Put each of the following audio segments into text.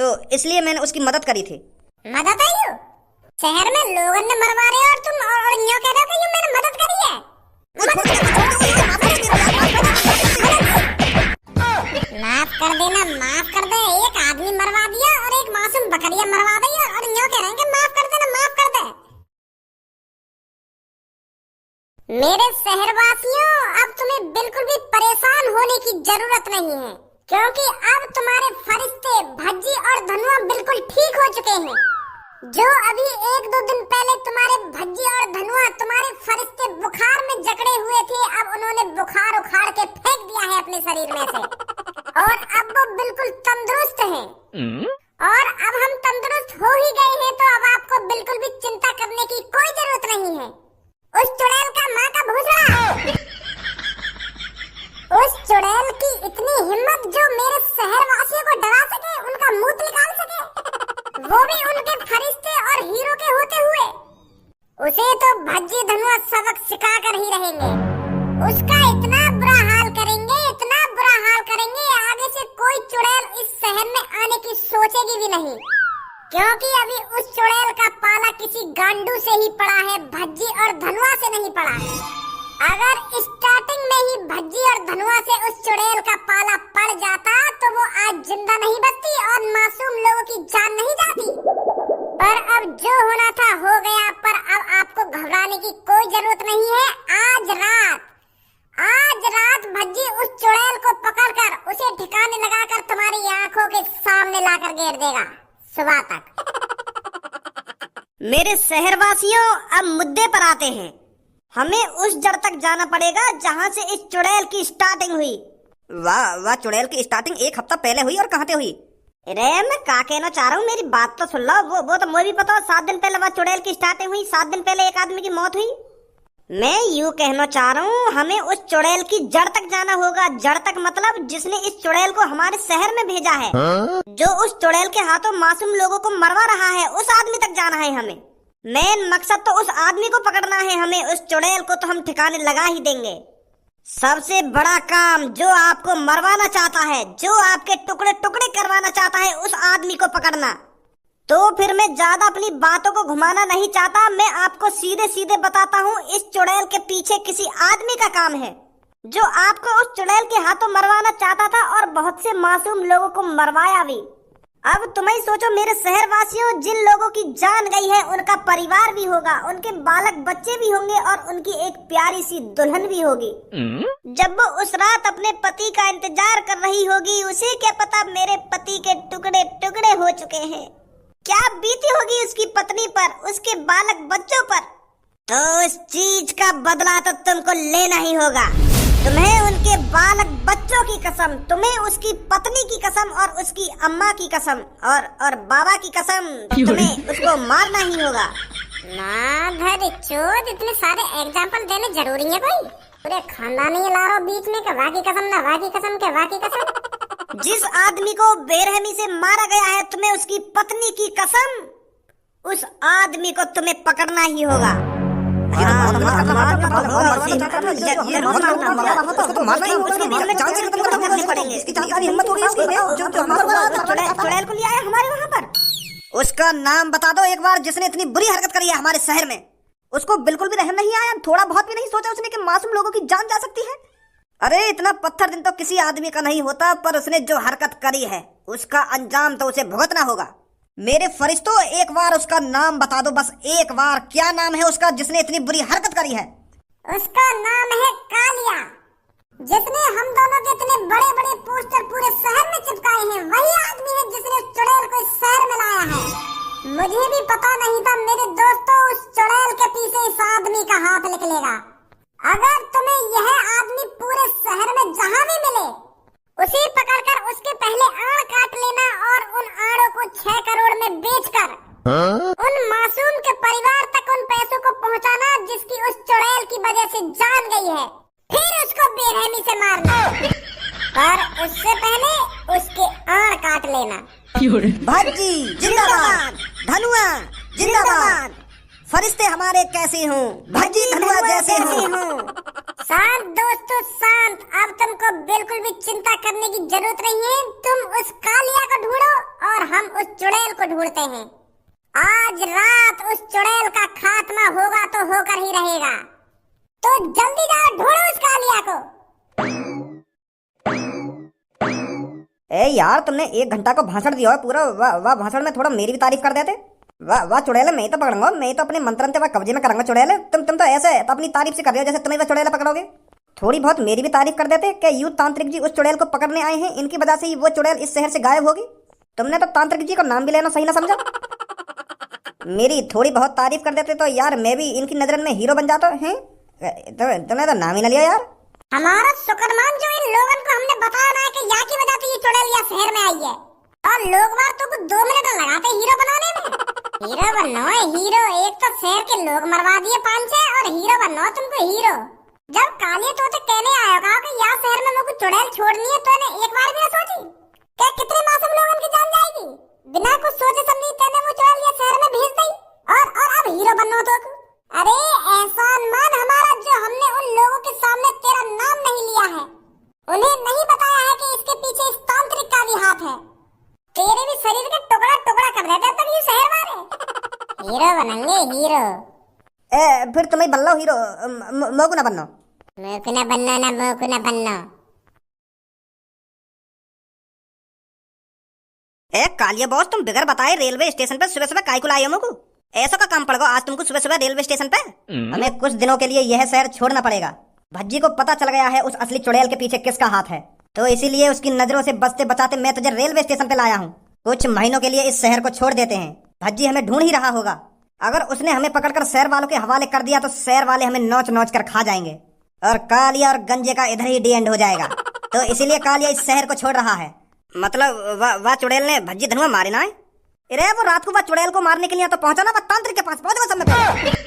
तो इसलिए मैंने उसकी मदद करी थी। मदद आई हो? शहर में लोगों ने मरवा रहे हो और तुम और यूं कह रहे हो कि मैंने मदद करी है। माफ कर देना, माफ कर दे। एक आदमी मरवा दिया और एक मासूम बकरियां मरवा दी और यूं कह रहे हैं कि माफ कर देना, माफ कर दे। मेरे शहरवासियों, अब तुम्हें बिल्कुल भी परेशान होने की जरूरत नहीं है, क्योंकि अब तुम्हारे फरिश्ते भज्जी और धनुआ बिल्कुल ठीक हो चुके हैं। जो अभी 1-2 दिन पहले तुम्हारे भज्जी और धनुआ तुम्हारे फरिश्ते बुखार में जकड़े हुए थे, अब उन्होंने बुखार उखाड़ के फेंक दिया है अपने शरीर में से और अब वो बिल्कुल तंदुरुस्त हैं। और अब हम तंदुरुस्त हो ही गए हैं, तो अब आपको बिल्कुल भी चिंता करने की कोई जरूरत नहीं है। उस चुड़ैल का माँ का भूसड़ा, उस चुड़ैल की इतनी हिम्मत जो मेरे शहरवासियों को डरा सके, उनका मुंह निकाल सके, वो भी उनके फरिश्ते और हीरो के होते हुए, उसे तो भज्जी धनुआ सबक सिखा कर ही रहेंगे। उसका इतना बुरा हाल करेंगे, इतना बुरा हाल करेंगे, आगे से कोई चुड़ैल इस शहर में आने की सोचेगी भी नहीं, क्योंकि अभी उस चुड़ैल का पाला किसी गांडू से ही पड़ा है, भज्जी और धनुआ से नहीं पड़ा। अगर स्टार्टिंग में ही भज्जी और धनुआ से उस चुड़ैल का पाला पड़ जाता तो वो आज जिंदा नहीं बचती और मासूम लोगों की जान नहीं जाती। पर अब जो होना था हो गया, पर अब आपको घबराने की कोई जरूरत नहीं है। आज रात भज्जी उस चुड़ैल को पकड़कर उसे ठिकाने लगाकर तुम्हारी आंखों के सामने लाकर घेर देगा सुबह तक। मेरे शहरवासियों, अब मुद्दे पर आते हैं। हमें उस जड़ तक जाना पड़ेगा जहाँ से इस चुड़ैल की स्टार्टिंग हुई। वाह, चुड़ैल की स्टार्टिंग 1 हफ्ता पहले हुई और कहाँ पे हुई? अरे मैं क्या कहना चाह रहा हूँ, मेरी बात तो सुन लो। वो तो मुझे भी पता, 7 दिन पहले वह चुड़ैल की स्टार्टिंग हुई, 7 दिन पहले एक आदमी की मौत हुई। मैं यूँ कहना चाह रहा हूँ, हमें उस चुड़ैल की जड़ तक जाना होगा। जड़ तक मतलब जिसने इस चुड़ैल को हमारे शहर में भेजा है, जो उस चुड़ैल के हाथों मासूम लोगों को मरवा रहा है, उस आदमी तक जाना है हमें। मेन मकसद तो उस आदमी को पकड़ना है हमें। उस चुड़ैल को तो हम ठिकाने लगा ही देंगे। सबसे बड़ा काम, जो आपको मरवाना चाहता है, जो आपके टुकड़े टुकड़े करवाना चाहता है, उस आदमी को पकड़ना। तो फिर मैं ज्यादा अपनी बातों को घुमाना नहीं चाहता, मैं आपको सीधे सीधे बताता हूँ। इस चुड़ैल के पीछे किसी आदमी का काम है, जो आपको उस चुड़ैल के हाथों मरवाना चाहता था और बहुत से मासूम लोगों को मरवाया भी। अब तुम ही सोचो मेरे शहरवासियों, जिन लोगों की जान गई है उनका परिवार भी होगा, उनके बालक बच्चे भी होंगे और उनकी एक प्यारी सी दुल्हन भी होगी। जब वो उस रात अपने पति का इंतजार कर रही होगी, उसे क्या पता मेरे पति के टुकड़े टुकड़े हो चुके हैं। क्या बीती होगी उसकी पत्नी पर, उसके बालक बच्चों पर। तो उस चीज का बदला तो तुमको लेना ही होगा। तुम्हें उनके बालक बच्चों की कसम, तुम्हें उसकी पत्नी की कसम और उसकी अम्मा की कसम और बाबा की कसम, तुम्हें उसको मारना ही होगा। ना धर चोद, इतने सारे एग्जाम्पल देने जरूरी है कोई? पूरे खानदान ही ला रहा बीच में के वाह की कसम, ना वाह की कसम के वाह की कसम। जिस आदमी को बेरहमी से मारा गया है, तुम्हें उसकी पत्नी की कसम, उस आदमी को तुम्हें पकड़ना ही होगा। चुड़ैल को ले आया हमारे वहाँ पर। उसका नाम बता दो एक बार, जिसने इतनी बुरी हरकत करी है हमारे शहर में। उसको बिल्कुल भी रहम नहीं आया, थोड़ा बहुत भी नहीं सोचा उसने कि मासूम लोगों की जान जा सकती है। अरे इतना पत्थर दिन तो किसी आदमी का नहीं होता, पर उसने जो हरकत करी है उसका अंजाम तो उसे भुगतना होगा। मेरे फरिश्तों, एक बार उसका नाम बता दो, बस एक बार। क्या नाम है उसका जिसने इतनी बुरी हरकत करी है? उसका नाम है कालिया, जिसने हम दोनों के इतने बड़े बड़े पोस्टर पूरे शहर में चिपकाए हैं। वही आदमी है जिसने उस चुड़ैल को इस शहर में लाया है। मुझे भी पता नहीं था मेरे दोस्तों, उस चुड़ैल के पीछे इस आदमी का हाथ निकलेगा। अगर तुम्हें यह आदमी पूरे शहर में जहाँ भी मिले, उसे पकड़कर उसके पहले आड़ काट लेना और उन आड़ों को 6 करोड़ में बेचकर उन मासूम के परिवार तक उन पैसों को पहुंचाना जिसकी उस चुड़ैल की वजह से जान गई है। फिर उसको बेरहमी से मारना, पर उससे पहले उसके आड़ काट लेना। भज्जी जिंदाबाद, धनुआ जिंदाबाद, फरिश्ते हमारे कैसे हों, भज्जी धनुआ जैसे हों। शांत दोस्तों शांत। अब तुमको बिल्कुल भी चिंता करने की जरूरत नहीं है। तुम उस कालिया को ढूंढो और हम उस चुड़ैल को ढूंढते हैं। आज रात उस चुड़ैल का खात्मा होगा तो होकर ही रहेगा। तो जल्दी जाओ, ढूंढो उस कालिया को। ए यार, तुमने 1 घंटा को भाषण दिया है पूरा। वाह भाषण में थोड़ा मेरी भी तारीफ कर देते। वाह चुड़ैल, मैं ही तो पकड़ूंगा, मैं ही तो अपने मंत्रन से कब्जे में करूंगा चुड़ैल। तुम तो ऐसे तो अपनी तारीफ से कर रहे हो जैसे तुम्हें वो चुड़ैल पकड़ोगे। थोड़ी बहुत मेरी भी तारीफ कर देते कि यूं तांत्रिक जी उस चुड़ैल को पकड़ने आए हैं, इनकी वजह से ही वो चुड़ैल इस शहर से गायब होगी। तुमने तो तांत्रिक जी का नाम भी लेना सही ना समझा। मेरी थोड़ी बहुत तारीफ कर देते तो यार मैं भी इनकी नजर में हीरो बन जाता है। तुमने तो नाम ही ना लिया यार। हमारा शुक्रमान जो इन लोगों को हमने बताया ना कि यहाँ की वजह से ये चुड़ैल यहाँ शहर में आई है, और लोग बार तो कुछ 2 मिनट लगाते हीरो बनाने में। हीरो बनो हीरो, एक तो शहर के लोग मरवा दिए 5-6 और हीरो बनो तुमको हीरो। जब काले तोते कहने आया कहा कि यहाँ शहर में मुझको चुड़ैल छोड़नी है, तो ने एक बार भी ना सोची क्या कितने मासूम लोगों की जान जाएगी। बिना कुछ सोचे समझे तेने वो चुड़ैल यहाँ शहर में भेज दी और अब हीरो बनो तो। अरे एहसान मान हमारा जो हमने उन लोगों के सामने तेरा नाम नहीं लिया है, उन्हें नहीं बताया है कि इसके पीछे इस तांत्रिक का भी हाथ है। तेरे भी शरीर का टुकड़ा टुकड़ा कर देते तब ये शहर वाले हीरो बनेंगे हीरो। फिर तुम्हें बल्लो हीरो, मोकू ना बनना। मोकू ना बनना ना, मोकू ना बनना। कालिया बॉस, तुम बिगर बताए रेलवे स्टेशन पर सुबह सुबह काय को लाए हो मोकू? ऐसा का काम पड़ गया आज तुमको सुबह सुबह रेलवे स्टेशन पे? हमें कुछ दिनों के लिए यह शहर छोड़ना पड़ेगा। भज्जी को पता चल गया है उस असली चुड़ैल के पीछे किसका हाथ है, तो इसीलिए उसकी नजरों से बचते बचाते मैं तुझे रेलवे स्टेशन पे लाया हूँ। कुछ महीनों के लिए इस शहर को छोड़ देते हैं। भज्जी हमें ढूंढ ही रहा होगा। अगर उसने हमें पकड़कर शहर वालों के हवाले कर दिया तो शहर वाले हमें नोच नोच कर खा जाएंगे और कालिया और गंजे का इधर ही डी एंड हो जाएगा। तो इसीलिए कालिया इस शहर को छोड़ रहा है। मतलब वह चुड़ैल ने भज्जी धनुआ मारे ना है? अरे वो रात को वह चुड़ैल को मारने के लिए तो पहुंचा ना, वह तांत्रिक के पास पहुंचा समय पे।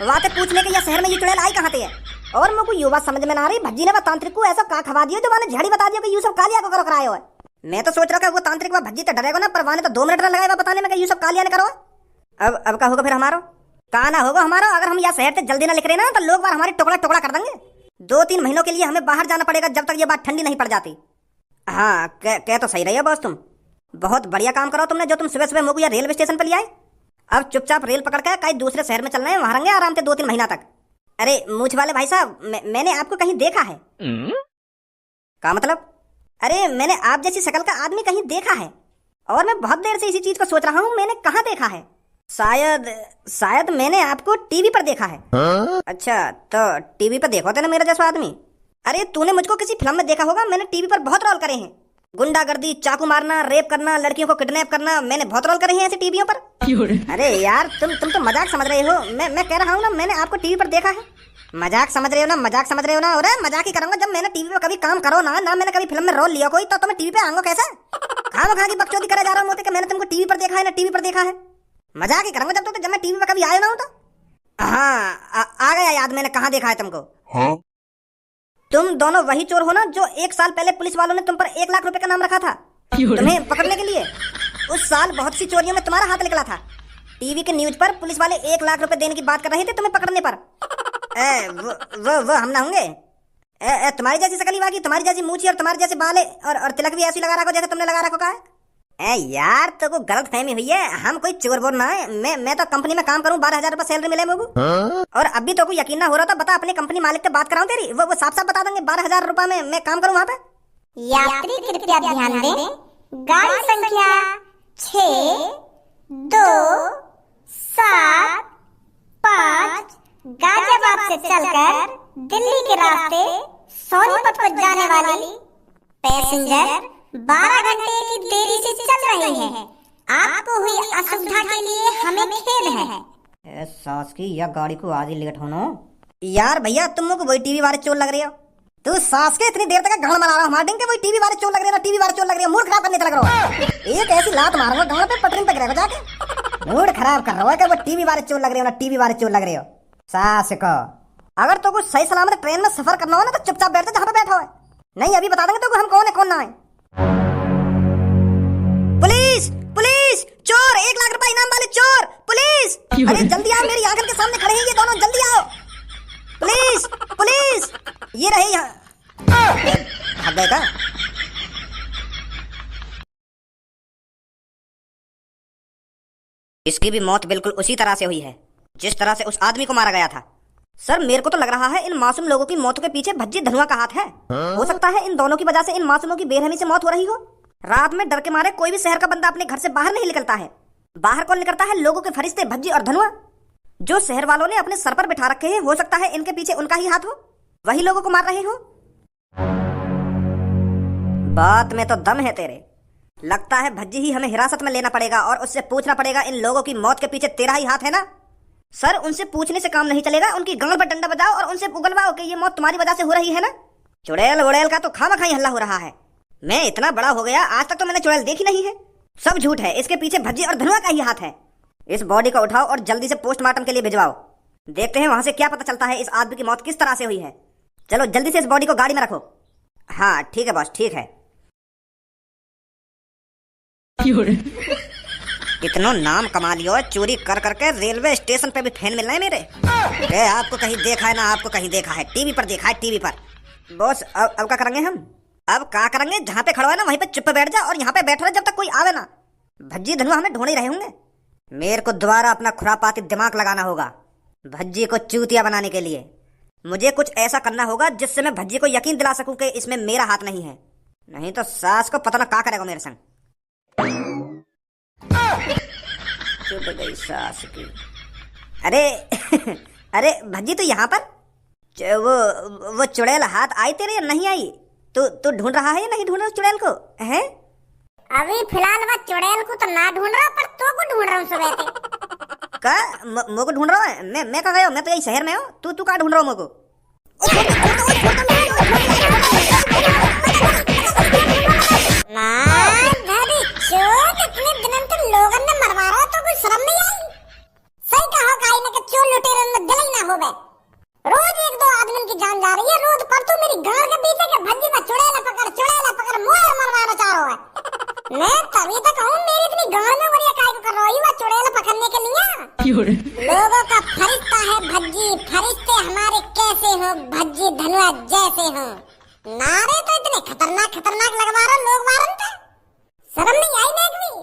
वहां से पूछने के यह शहर में ये चुड़ैल आई कहाँ से है। और मुझको ये बात समझ में ना आ रही, भज्जी ने वह तांत्रिक को ऐसा का खवा दिया जो मैंने झड़ी बता दिया कि यूसुफ कालिया को करो कराए हो। मैं तो सोच रहा था वो तांत्रिक वह भज्जी तो डरेगा ना, पर वहां तो 2 मिनट लगाएगा बताने में कि यूसुफ कालिया ने करो। अब का होगा फिर हमारा? कहा ना होगा हमारा। अगर हम यहाँ शहर से जल्दी ना लिख रहे ना तो लोग बार हमारी टुकड़ा टुकड़ा कर देंगे। 2-3 महीनों के लिए हमें बाहर जाना पड़ेगा जब तक ये बात ठंडी नहीं पड़ जाती। हाँ कह तो सही रही है बॉस, तुम बहुत बढ़िया काम करो तुमने जो तुम सुबह सुबह मुझको रेलवे स्टेशन पर ले आए। अब चुपचाप रेल पकड़ कर कहीं दूसरे शहर में चलना है, वहां रहेंगे आराम से 2-3 महीना तक। अरे मूछ वाले भाई साहब, मैंने आपको कहीं देखा है। क्या मतलब? अरे मैंने आप जैसी शक्ल का आदमी कहीं देखा है और मैं बहुत देर से इसी चीज को सोच रहा हूँ, मैंने कहाँ देखा है। शायद मैंने आपको टीवी पर देखा है। अच्छा तो टीवी पर देखो थे ना मेरा जैसा आदमी। अरे तूने मुझको किसी फिल्म में देखा होगा, मैंने टीवी पर बहुत रोल करे हैं। गुंडागर्दी, चाकू मारना, रेप करना, लड़कियों को किडनैप करना, मैंने बहुत रोल करे हैं ऐसे टीवियों पर। अरे यार तुम तो मजाक समझ रहे हो। मैं कह रहा हूँ ना मैंने आपको टीवी पर देखा है। मजाक समझ रहे हो ना, मजाक समझ रहे हो ना। अरे मजाक ही करूंगा, जब मैंने टीवी पे कभी काम करो ना मैंने कभी फिल्म में रोल लिया कोई, तो मैं टीवी पे आऊंगा कैसे? कहाँ की बकचोदी करे जा रहा हूँ कि मैंने तुमको टीवी पर देखा है ना टीवी पर देखा है। मजाक ही करूंगा जब मैं टीवी पे कभी आया ना हूँ तो। हाँ आ गया याद, मैंने कहाँ देखा है तुमको। तुम दोनों वही चोर हो ना जो 1 साल पहले पुलिस वालों ने तुम पर 1 लाख रुपए का नाम रखा था तुम्हें पकड़ने के लिए। उस साल बहुत सी चोरियों में तुम्हारा हाथ निकला था। टीवी के न्यूज पर पुलिस वाले 1 लाख रुपए देने की बात कर रहे थे तुम्हें पकड़ने पर। वो हम ना होंगे? तुम्हारी जैसी शकल वाकी, तुम्हारी जैसी मूछी और तुम्हारे जैसे बाल और तिलक भी ऐसी लगा रखो जैसे तुमने लगा रखो। का यार तो को गलत फहमी हुई है, हम कोई चोर बोल ना है। मैं तो कंपनी में काम करूं, 12,000 रुपए सैलरी मिले मुझको। और अभी तो को यकीन ना हो रहा था, बता अपने कंपनी मालिक से बात कराऊं तेरी, वो साफ साफ बता देंगे 12,000 रुपए में मैं काम करूं वहाँ पे। यात्री कृपया ध्यान दें, गाड़ी संख्या 6275 गाजियाबाद से चलकर दिल्ली के रास्ते सोनीपत को जाने वाली पैसेंजर 12 घंटे की देरी से चल रहे हैं। आपको हुई असुविधा के लिए हमें खेद है। सास की या गाड़ी को आज ही लेट होना। यार भैया तुम लोग वही टीवी वाले चोर लग रहे हो। तू सास के इतनी देर तक गाड़ मरा रहा हमारे डेंगे, वही टीवी वाले चोर लग रहे हो, टीवी वाले चोर लग रहे हो। मूड खराब करने लग रहा हो। एक ऐसी लात मारूंगा गांव पे पटरी पे गिरेगा जाके। मूड खराब कर रहा है कि वो टीवी वाले चोर लग रहे हो ना, टीवी वाले चोर लग रहे हो। सास को अगर तो कुछ सही सलामत ट्रेन में सफर करना हो ना तो चुपचाप बैठ जा जहाँ पे बैठा है, नहीं अभी बता देंगे तो हम कौन है कौन ना है। पुलिस पुलिस, चोर, 1 लाख रुपए इनाम वाले चोर, पुलिस। अरे जल्दी आओ, मेरी आंखों के सामने खड़े हैं ये दोनों, जल्दी आओ। पुलिस पुलिस ये रहे यहाँ। भाग गए का? इसकी भी मौत बिल्कुल उसी तरह से हुई है जिस तरह से उस आदमी को मारा गया था। सर मेरे को तो लग रहा है इन मासूम लोगों की मौतों के पीछे भज्जी धनुआ का हाथ है। हो सकता है इन दोनों की वजह से इन मासूमों की बेरहमी से मौत हो रही हो। रात में डर के मारे कोई भी शहर का बंदा अपने घर से बाहर नहीं निकलता है। बाहर कौन निकलता है? लोगों के फरिश्ते भज्जी और धनुआ, जो शहर वालों ने अपने सर पर बिठा रखे हैं। हो सकता है इनके पीछे उनका ही हाथ हो, वही लोगों को मार रहे हो। बात में तो दम है तेरे। लगता है भज्जी ही हमें हिरासत में लेना पड़ेगा और उससे पूछना पड़ेगा इन लोगों की मौत के पीछे तेरा ही हाथ है ना। सर उनसे पूछने से काम नहीं चलेगा, उनकी गांड पर डंडा बजाओ और उनसे उगलवाओ कि ये मौत तुम्हारी वजह से हो रही है ना। चुड़ैल वुड़ैल का तो खामखाई हल्ला हो रहा है। मैं इतना बड़ा हो गया, आज तक तो मैंने चुड़ैल देखी नहीं है। सब झूठ है, इसके पीछे भज्जी और धनुआ का ही हाथ है। इस बॉडी को उठाओ और जल्दी से पोस्टमार्टम के लिए भिजवाओ। देखते हैं वहां से क्या पता चलता है इस आदमी की मौत किस तरह से हुई है। चलो जल्दी से इस बॉडी को गाड़ी में रखो। हाँ ठीक है बॉस, ठीक है। इतना नाम कमा लियो, चोरी कर करके रेलवे स्टेशन पे भी फैन मिल रहे हैं मेरे। आपको कहीं देखा है ना, आपको कहीं देखा है, टीवी पर देखा है, टीवी पर। बॉस अब क्या करेंगे हम? अब क्या करेंगे, जहाँ पे खड़ा है ना वहीं पे चुप बैठ जा और यहाँ पे बैठो जब तक कोई आवे ना। भज्जी धनुआ हमें ढूंढ ही रहे होंगे। मेरे को दोबारा अपना खुरापाती दिमाग लगाना होगा भज्जी को चूतिया बनाने के लिए। मुझे कुछ ऐसा करना होगा जिससे मैं भज्जी को यकीन दिला सकूं कि इसमें मेरा हाथ नहीं है। नहीं तो सास को पता ना क्या करेगा मेरे संग। चुप गई सास की। अरे अरे भज्जी तू यहाँ पर? वो चुड़ैल हाथ आई तेरे या नहीं आई? तू ढूंढ रहा है या नहीं ढूंढ रहा चुड़ैल को है? अभी फिलहाल मैं चुड़ैल को तो ना ढूंढ रहा, पर तो को ढूंढ रहा हूँ सुबह से। का मुझको ढूंढ रहा है? मैं कहाँ गया हूँ? मैं तो यही शहर में हूँ। तू कहाँ ढूंढ रहा हूँ मुझको? इतने दिनों तक लोगों ने मरवा रहा तो कोई शर्म नहीं आई? सही कहा काई ने कि चोर लुटेरे में दिल ही ना हो बे। रोज एक दो आदमी की जान जा रही है, रोज पर तू मेरी गांड के पीछे के भज्जी का चुड़ैल पकड़ मोर मरवाना चाह रहा है। मैं तभी तक हूँ, मेरी इतनी गांड में बढ़िया काय को कर रही है चुड़ैल पकड़ने के लिए। लोगों का फरिश्ता है भज्जी, फरिश्ते हमारे कैसे हो भज्जी धनुआ जैसे हो। नारे तो इतने खतरनाक लगवा रहे लोग मारन थे, शर्म नहीं आई देख भी।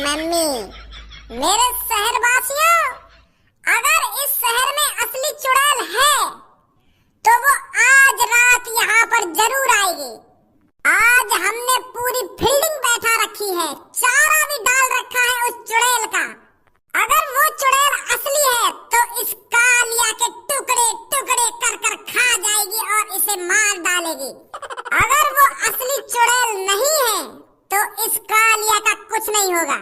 मम्मी मेरे शहरवासियों, अगर इस शहर में असली चुड़ैल है तो वो आज रात यहाँ पर जरूर आएगी। आज हमने पूरी फील्डिंग बैठा रखी है, चारा भी डाल रखा है उस चुड़ैल का। अगर वो चुड़ैल असली है तो इस कालिया के टुकड़े टुकड़े कर कर खा जाएगी और इसे मार डालेगी। अगर वो असली चुड़ैल नहीं है तो इस कालिया का कुछ नहीं होगा।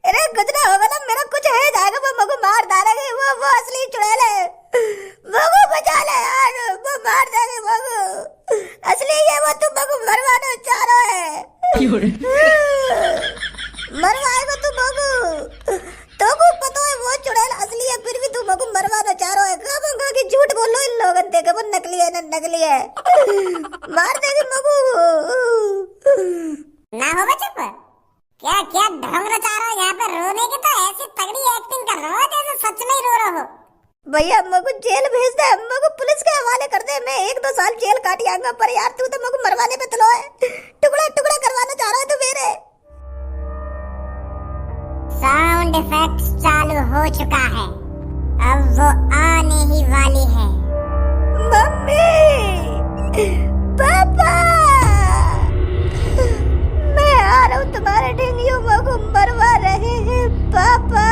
अरे कुछ ना होगा ना, मेरा कुछ है जाएगा, वो मगु मार डालेगी। वो असली चुड़ैल है, मगु बचा ले यार, वो मार देगी मगु। असली है वो, तू मगु मरवाना चाह रहा है। मरवाएगा तू मगु, तो को पता है वो चुड़ैल असली है, फिर भी तू मगु मरवाना चाह रहा है। कहाँ की झूठ बोलो इन लोगों ने, देखो वो नकली है ना नकली है, मार देगी मगु। ना होगा चुप, क्या क्या ढंग रचा रहा हो यहाँ पे रोने की? तो ऐसी तगड़ी एक्टिंग कर रहा हो जैसे सच में रो रहा हो। भैया मगु जेल भेज दे, मगु पुलिस के हवाले कर दे। मैं 1-2 साल जेल काट आऊंगा, पर यार तू तो मगु मरवाने पे तुलो है, टुकड़ा टुकड़ा करवाना चाह रहा है तू मेरे। साउंड इफेक्ट्स चालू हो चुका है, अब वो आने ही वाली है। मम्मी, पापा, मैं आ रहा हूँ, तुम्हारे ढेंगियों मगु मरवा रहे हैं पापा।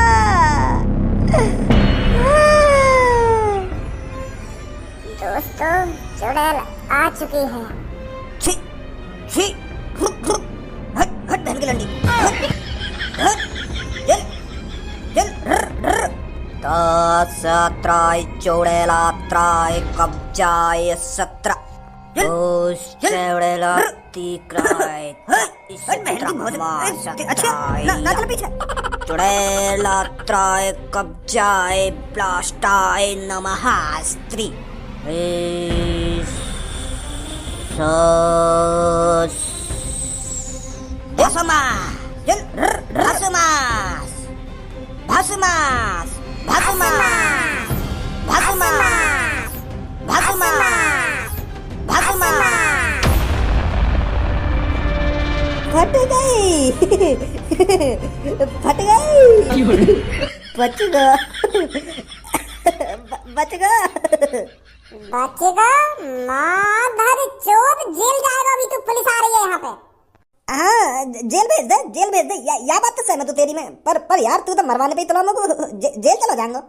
दोस्तों चुड़ैल आ चुकी है। छी छी, हट हट बहन की लंडी, हट चल चल, सत्राय चौड़ेलात्राय कब्जाय सत्र चौड़ेला तीक्राय चौड़ेलात्राय कब्जाय ब्लास्टाय नमः स्त्री फट गई फट गई बच गया बच गया बचेगा माधर चोद जेल जाएगा अभी तू पुलिस आ रही है यहाँ पे। हाँ जेल भेज दे या बात तो सहमत हूँ तेरी में पर यार तू तो मरवाने पे ही तो लोगों को जेल चला जाएगा।